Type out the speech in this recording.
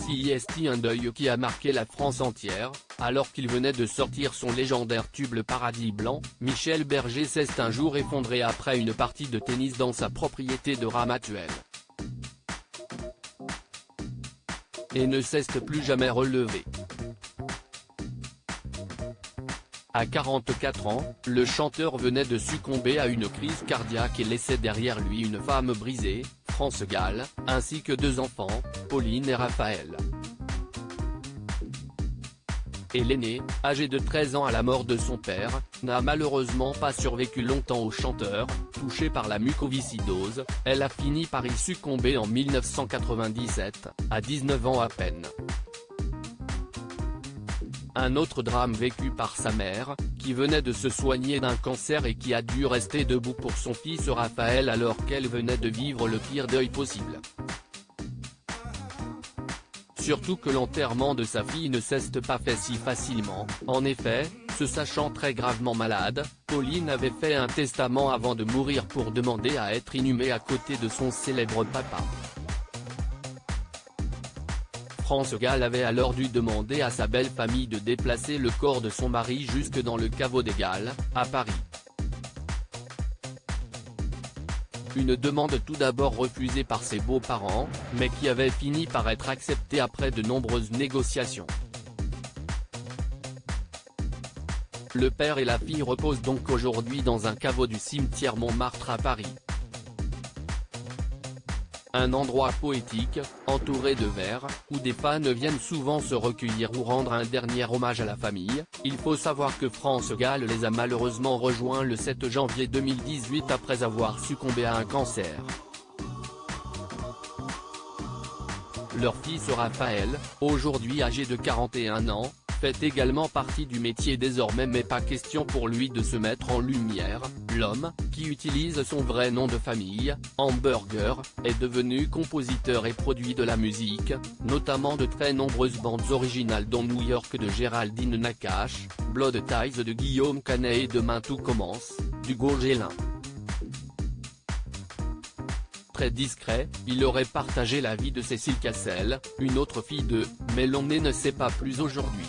C'est un deuil qui a marqué la France entière, alors qu'il venait de sortir son légendaire tube Le Paradis Blanc. Michel Berger s'est un jour effondré après une partie de tennis dans sa propriété de Ramatuelle. Et ne s'est plus jamais relevé. À 44 ans, le chanteur venait de succomber à une crise cardiaque et laissait derrière lui une femme brisée, France Gall, ainsi que 2 enfants, Pauline et Raphaël. Et l'aînée, âgée de 13 ans à la mort de son père, n'a malheureusement pas survécu longtemps au chanteur. Touchée par la mucoviscidose, elle a fini par y succomber en 1997, à 19 ans à peine. Un autre drame vécu par sa mère, qui venait de se soigner d'un cancer et qui a dû rester debout pour son fils Raphaël alors qu'elle venait de vivre le pire deuil possible. Surtout que l'enterrement de sa fille ne s'est pas fait si facilement. En effet, se sachant très gravement malade, Pauline avait fait un testament avant de mourir pour demander à être inhumée à côté de son célèbre papa. France Gall avait alors dû demander à sa belle famille de déplacer le corps de son mari jusque dans le caveau des Galles, à Paris. Une demande tout d'abord refusée par ses beaux-parents, mais qui avait fini par être acceptée après de nombreuses négociations. Le père et la fille reposent donc aujourd'hui dans un caveau du cimetière Montmartre à Paris. Un endroit poétique, entouré de verres, où des fans viennent souvent se recueillir ou rendre un dernier hommage à la famille. Il faut savoir que France Gall les a malheureusement rejoints le 7 janvier 2018 après avoir succombé à un cancer. Leur fils Raphaël, aujourd'hui âgé de 41 ans, fait également partie du métier désormais, mais pas question pour lui de se mettre en lumière. L'homme, qui utilise son vrai nom de famille, Hamburger, est devenu compositeur et produit de la musique, notamment de très nombreuses bandes originales dont New York de Géraldine Nakache, Blood Ties de Guillaume Canet et Demain tout commence, d'Hugo Gélin. Très discret, il aurait partagé la vie de Cécile Cassel, une autre fille de « mais l'on ne sait pas plus aujourd'hui ».